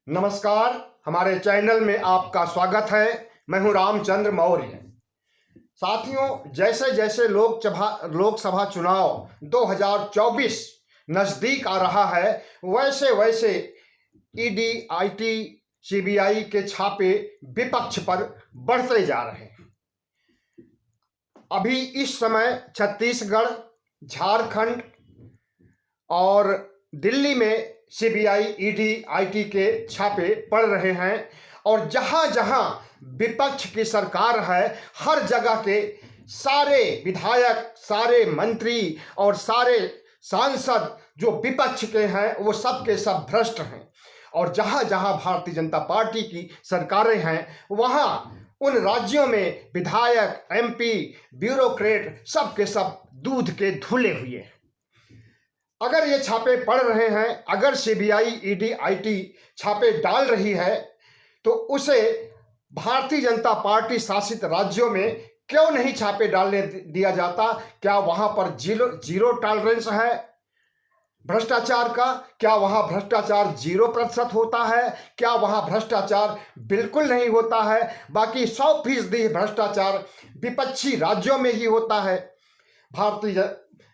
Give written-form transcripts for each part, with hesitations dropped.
नमस्कार। हमारे चैनल में आपका स्वागत है। मैं हूं रामचंद्र मौर्य। साथियों, जैसे जैसे लोकसभा चुनाव 2024 नज़दीक आ रहा है, वैसे वैसे ईडी, आईटी, सीबीआई के छापे विपक्ष पर बढ़ते जा रहे हैं। अभी इस समय छत्तीसगढ़, झारखंड और दिल्ली में सीबीआई, ईडी, आईटी के छापे पड़ रहे हैं और जहां जहां विपक्ष की सरकार है, हर जगह के सारे विधायक, सारे मंत्री और सारे सांसद जो विपक्ष के हैं वो सब के सब भ्रष्ट हैं। और जहां जहां भारतीय जनता पार्टी की सरकारें हैं, वहां उन राज्यों में विधायक, एमपी, ब्यूरोक्रेट सब के सब दूध के धुले हुए हैं। अगर ये छापे पड़ रहे हैं, अगर सीबीआई, ईडी, आईटी छापे डाल रही है, तो उसे भारतीय जनता पार्टी शासित राज्यों में क्यों नहीं छापे डालने दिया जाता? क्या वहां पर जीरो टॉलरेंस है भ्रष्टाचार का? क्या वहां भ्रष्टाचार 0% होता है? क्या वहां भ्रष्टाचार बिल्कुल नहीं होता है? बाकी 100% भ्रष्टाचार विपक्षी राज्यों में ही होता है। भारतीय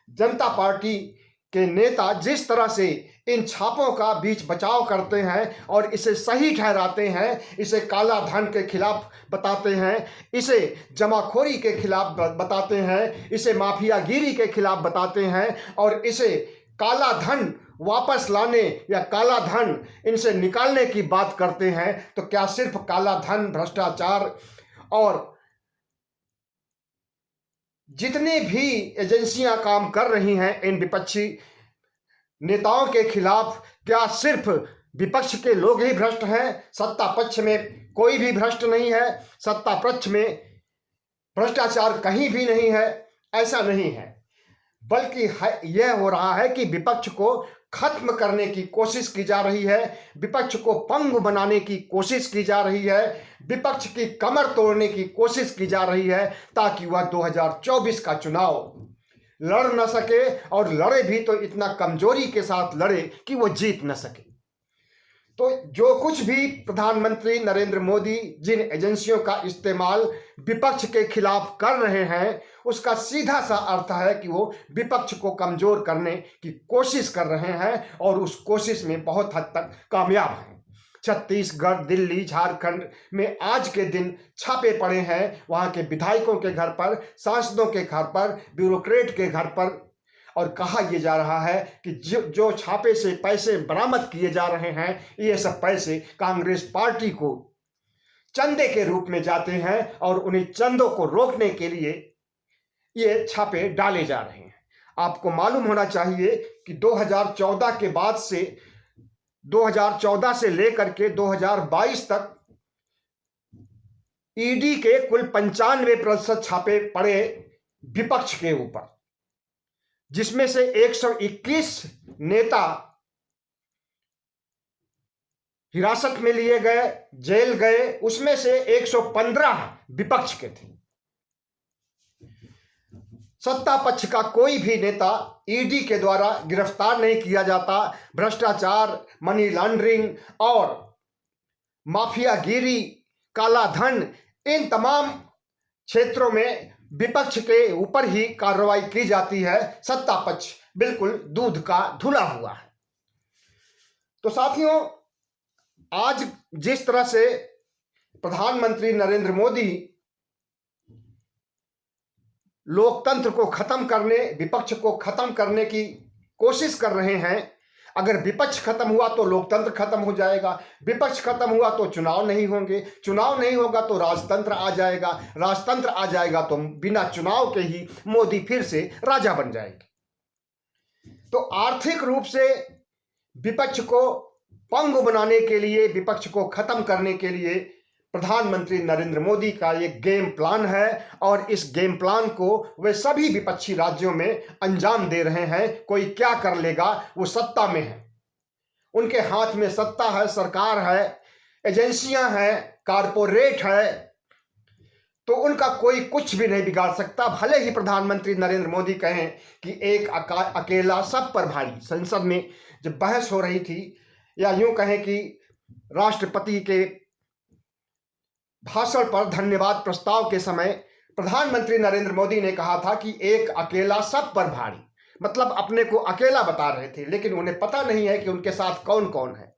जनता पार्टी के नेता जिस तरह से इन छापों का बीच बचाव करते हैं और इसे सही ठहराते हैं, इसे काला धन के खिलाफ बताते हैं, इसे जमाखोरी के खिलाफ बताते हैं, इसे माफियागिरी के खिलाफ बताते हैं और इसे काला धन वापस लाने या काला धन इनसे निकालने की बात करते हैं, तो क्या सिर्फ काला धन, भ्रष्टाचार और जितनी भी एजेंसियां काम कर रही हैं इन विपक्षी नेताओं के खिलाफ, क्या सिर्फ विपक्ष के लोग ही भ्रष्ट हैं? सत्ता पक्ष में कोई भी भ्रष्ट नहीं है? सत्ता पक्ष में भ्रष्टाचार कहीं भी नहीं है? ऐसा नहीं है, बल्कि यह हो रहा है कि विपक्ष को खत्म करने की कोशिश की जा रही है, विपक्ष को पंगु बनाने की कोशिश की जा रही है, विपक्ष की कमर तोड़ने की कोशिश की जा रही है, ताकि वह 2024 का चुनाव लड़ न सके, और लड़े भी तो इतना कमजोरी के साथ लड़े कि वो जीत न सके। तो जो कुछ भी प्रधानमंत्री नरेंद्र मोदी जिन एजेंसियों का इस्तेमाल विपक्ष के खिलाफ कर रहे हैं, उसका सीधा सा अर्थ है कि वो विपक्ष को कमजोर करने की कोशिश कर रहे हैं और उस कोशिश में बहुत हद तक कामयाब हैं। छत्तीसगढ़, दिल्ली, झारखंड में आज के दिन छापे पड़े हैं, वहां के विधायकों के घर पर, सांसदों के घर पर, ब्यूरोक्रेट के घर पर। और कहा यह जा रहा है कि जो छापे से पैसे बरामद किए जा रहे हैं, ये सब पैसे कांग्रेस पार्टी को चंदे के रूप में जाते हैं और उन्हीं चंदों को रोकने के लिए ये छापे डाले जा रहे हैं। आपको मालूम होना चाहिए कि 2014 के बाद से 2014 से लेकर के 2022 तक ईडी के कुल 95% छापे पड़े विपक्ष के ऊपर, जिसमें से 121 नेता हिरासत में लिए गए, जेल गए, उसमें से 115 विपक्ष के थे। सत्ता पक्ष का कोई भी नेता ईडी के द्वारा गिरफ्तार नहीं किया जाता। भ्रष्टाचार, मनी लॉन्ड्रिंग और माफियागिरी, काला धन, इन तमाम क्षेत्रों में विपक्ष के ऊपर ही कार्रवाई की जाती है। सत्ता पक्ष बिल्कुल दूध का धुला हुआ है। तो साथियों, आज जिस तरह से प्रधानमंत्री नरेंद्र मोदी लोकतंत्र को खत्म करने, विपक्ष को खत्म करने की कोशिश कर रहे हैं, अगर विपक्ष खत्म हुआ तो लोकतंत्र खत्म हो जाएगा, विपक्ष खत्म हुआ तो चुनाव नहीं होंगे, चुनाव नहीं होगा तो राजतंत्र आ जाएगा, राजतंत्र आ जाएगा तो बिना चुनाव के ही मोदी फिर से राजा बन जाएंगे। तो आर्थिक रूप से विपक्ष को पंगु बनाने के लिए, विपक्ष को खत्म करने के लिए प्रधानमंत्री नरेंद्र मोदी का ये गेम प्लान है और इस गेम प्लान को वे सभी विपक्षी राज्यों में अंजाम दे रहे हैं। कोई क्या कर लेगा, वो सत्ता में है, उनके हाथ में सत्ता है, सरकार है, एजेंसियां हैं, कारपोरेट है, तो उनका कोई कुछ भी नहीं बिगाड़ सकता। भले ही प्रधानमंत्री नरेंद्र मोदी कहें कि एक अकेला सब पर भारी। संसद में जब बहस हो रही थी, या यूं कहें कि राष्ट्रपति के भाषण पर धन्यवाद प्रस्ताव के समय प्रधानमंत्री नरेंद्र मोदी ने कहा था कि एक अकेला सब पर भारी, मतलब अपने को अकेला बता रहे थे, लेकिन उन्हें पता नहीं है कि उनके साथ कौन कौन है,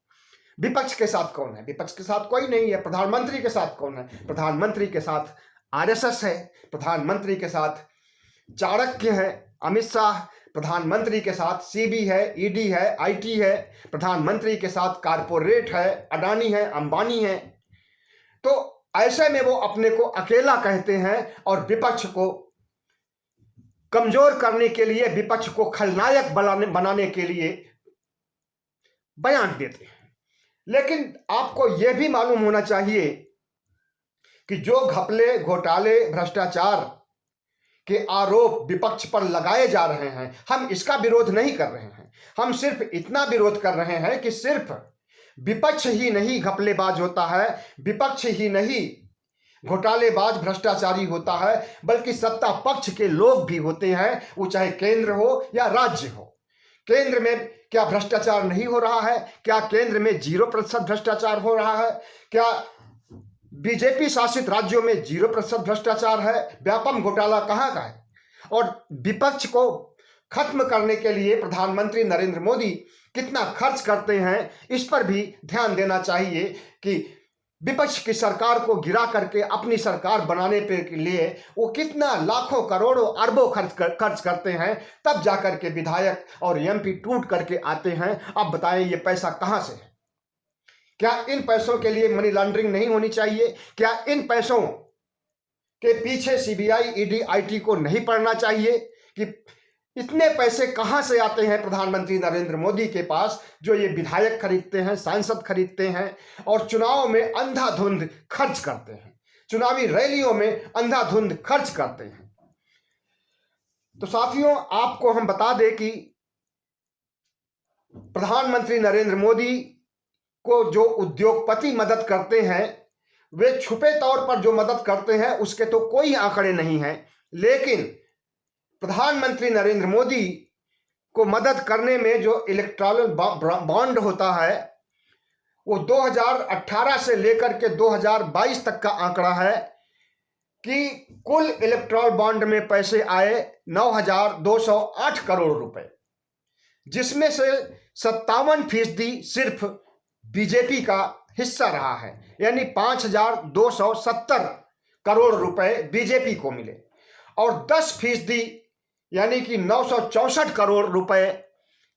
विपक्ष के साथ कौन है। विपक्ष के साथ कोई नहीं है। प्रधानमंत्री के साथ कौन है? प्रधानमंत्री के साथ आरएसएस है, प्रधानमंत्री के साथ चाणक्य है अमित शाह, प्रधानमंत्री के साथ सीबी है, ईडी है, आईटी है, प्रधानमंत्री के साथ कारपोरेट है, अडानी है, अंबानी है। तो ऐसे में वो अपने को अकेला कहते हैं और विपक्ष को कमजोर करने के लिए, विपक्ष को खलनायक बनाने के लिए बयान देते हैं। लेकिन आपको यह भी मालूम होना चाहिए कि जो घपले, घोटाले, भ्रष्टाचार के आरोप विपक्ष पर लगाए जा रहे हैं, हम इसका विरोध नहीं कर रहे हैं। हम सिर्फ इतना विरोध कर रहे हैं कि सिर्फ विपक्ष ही नहीं घपलेबाज होता है, विपक्ष ही नहीं घोटालेबाज, भ्रष्टाचारी होता है, बल्कि सत्ता पक्ष के लोग भी होते हैं, वो चाहे केंद्र हो या राज्य हो। केंद्र में क्या भ्रष्टाचार नहीं हो रहा है? क्या केंद्र में 0% भ्रष्टाचार हो रहा है? क्या बीजेपी शासित राज्यों में 0% भ्रष्टाचार है? व्यापम घोटाला कहाँ का है? और विपक्ष को खत्म करने के लिए प्रधानमंत्री नरेंद्र मोदी कितना खर्च करते हैं, इस पर भी ध्यान देना चाहिए कि विपक्ष की सरकार को गिरा करके अपनी सरकार बनाने के लिए वो कितना लाखों करोड़ों अरबों खर्च करते हैं, तब जाकर के विधायक और एमपी टूट करके आते हैं। अब बताएं ये पैसा कहां से है? क्या इन पैसों के लिए मनी लॉन्ड्रिंग नहीं होनी चाहिए? क्या इन पैसों के पीछे सीबीआई, ईडी, आईटी को नहीं पड़ना चाहिए कि इतने पैसे कहां से आते हैं प्रधानमंत्री नरेंद्र मोदी के पास, जो ये विधायक खरीदते हैं, सांसद खरीदते हैं और चुनाव में अंधाधुंध खर्च करते हैं, चुनावी रैलियों में अंधाधुंध खर्च करते हैं। तो साथियों, आपको हम बता दें कि प्रधानमंत्री नरेंद्र मोदी को जो उद्योगपति मदद करते हैं, वे छुपे तौर पर जो मदद करते हैं उसके तो कोई आंकड़े नहीं हैं, लेकिन प्रधानमंत्री नरेंद्र मोदी को मदद करने में जो इलेक्टोरल बॉन्ड होता है, वो 2018 से लेकर के 2022 तक का आंकड़ा है कि कुल इलेक्टोरल बॉन्ड में पैसे आए 9,208 करोड़ रुपए, जिसमें से 57% सिर्फ बीजेपी का हिस्सा रहा है, यानी 5,270 करोड़ रुपए बीजेपी को मिले और 10% यानी कि 964 करोड़ रुपए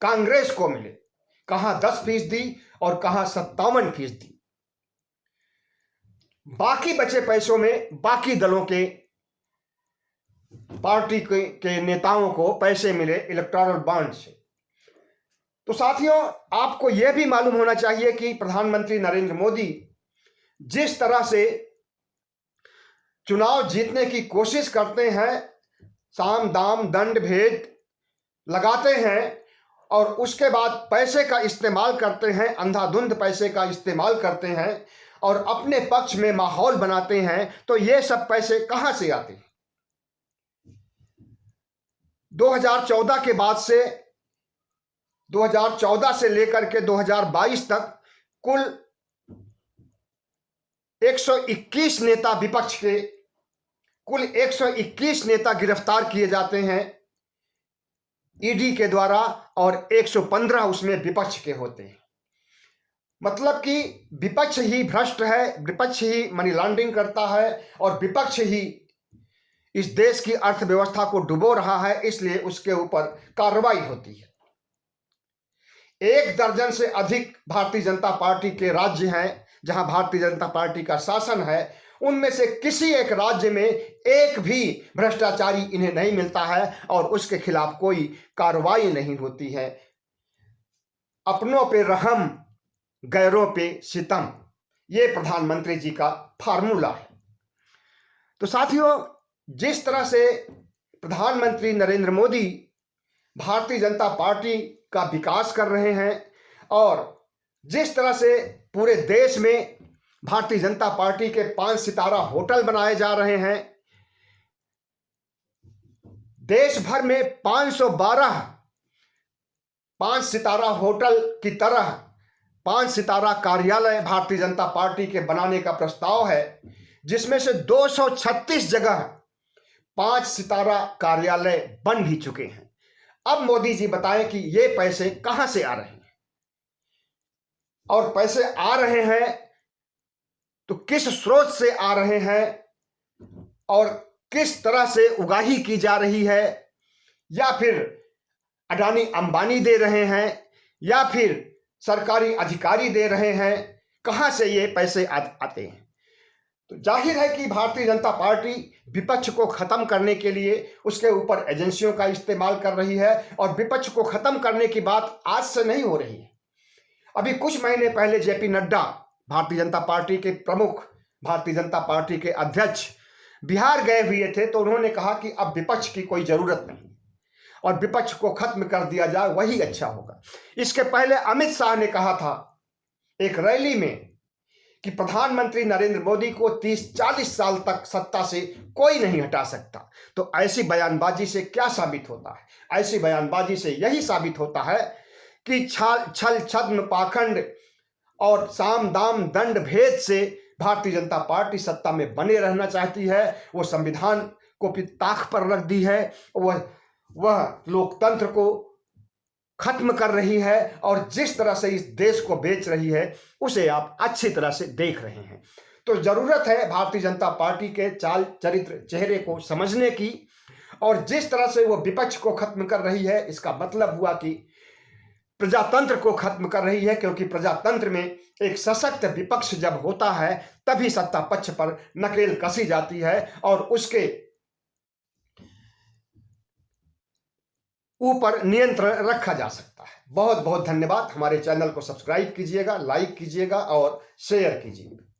कांग्रेस को मिले। कहां 10% और कहां 57%। बाकी बचे पैसों में बाकी दलों के, पार्टी के नेताओं को पैसे मिले इलेक्टोरल बॉन्ड से। तो साथियों, आपको यह भी मालूम होना चाहिए कि प्रधानमंत्री नरेंद्र मोदी जिस तरह से चुनाव जीतने की कोशिश करते हैं, साम दाम दंड भेद लगाते हैं और उसके बाद पैसे का इस्तेमाल करते हैं, अंधाधुंध पैसे का इस्तेमाल करते हैं और अपने पक्ष में माहौल बनाते हैं, तो ये सब पैसे कहां से आते हैं? 2014 के बाद से 2014 से लेकर के 2022 तक कुल 121 नेता, विपक्ष के कुल 121 नेता गिरफ्तार किए जाते हैं ईडी के द्वारा और 115 उसमें विपक्ष के होते हैं। मतलब कि विपक्ष ही भ्रष्ट है, विपक्ष ही मनी लॉन्ड्रिंग करता है और विपक्ष ही इस देश की अर्थव्यवस्था को डुबो रहा है, इसलिए उसके ऊपर कार्रवाई होती है। 1 दर्जन से अधिक भारतीय जनता पार्टी के राज्य हैं जहां भारतीय जनता पार्टी का शासन है, उनमें से किसी एक राज्य में एक भी भ्रष्टाचारी इन्हें नहीं मिलता है और उसके खिलाफ कोई कार्रवाई नहीं होती है। अपनों पे रहम, गैरों पे सितम, ये प्रधानमंत्री जी का फार्मूला है। तो साथियों, जिस तरह से प्रधानमंत्री नरेंद्र मोदी भारतीय जनता पार्टी का विकास कर रहे हैं और जिस तरह से पूरे देश में भारतीय जनता पार्टी के 5 सितारा होटल बनाए जा रहे हैं, देश भर में 512 5 सितारा होटल की तरह 5 सितारा कार्यालय भारतीय जनता पार्टी के बनाने का प्रस्ताव है, जिसमें से 236 जगह 5 सितारा कार्यालय बन भी चुके हैं। अब मोदी जी बताएं कि ये पैसे कहां से आ रहे हैं, और पैसे आ रहे हैं तो किस स्रोत से आ रहे हैं, और किस तरह से उगाही की जा रही है, या फिर अडानी अंबानी दे रहे हैं, या फिर सरकारी अधिकारी दे रहे हैं, कहां से ये पैसे आते हैं। तो जाहिर है कि भारतीय जनता पार्टी विपक्ष को खत्म करने के लिए उसके ऊपर एजेंसियों का इस्तेमाल कर रही है, और विपक्ष को खत्म करने की बात आज से नहीं हो रही है। अभी कुछ महीने पहले जेपी नड्डा, भारतीय जनता पार्टी के प्रमुख, भारतीय जनता पार्टी के अध्यक्ष, बिहार गए हुए थे, तो उन्होंने कहा कि अब विपक्ष की कोई जरूरत नहीं और विपक्ष को खत्म कर दिया जाए, वही अच्छा होगा। इसके पहले अमित शाह ने कहा था एक रैली में कि प्रधानमंत्री नरेंद्र मोदी को 30-40 साल तक सत्ता से कोई नहीं हटा सकता। तो ऐसी बयानबाजी से क्या साबित होता है? ऐसी बयानबाजी से यही साबित होता है कि छल छद्म पाखंड और साम दाम दंड भेद से भारतीय जनता पार्टी सत्ता में बने रहना चाहती है। वो संविधान को भी ताक पर रख दी है, वह लोकतंत्र को खत्म कर रही है, और जिस तरह से इस देश को बेच रही है उसे आप अच्छी तरह से देख रहे हैं। तो जरूरत है भारतीय जनता पार्टी के चाल चरित्र चेहरे को समझने की, और जिस तरह से वो विपक्ष को खत्म कर रही है, इसका मतलब हुआ कि प्रजातंत्र को खत्म कर रही है, क्योंकि प्रजातंत्र में एक सशक्त विपक्ष जब होता है तभी सत्ता पक्ष पर नकेल कसी जाती है और उसके ऊपर नियंत्रण रखा जा सकता है। बहुत बहुत धन्यवाद। हमारे चैनल को सब्सक्राइब कीजिएगा, लाइक कीजिएगा और शेयर कीजिएगा।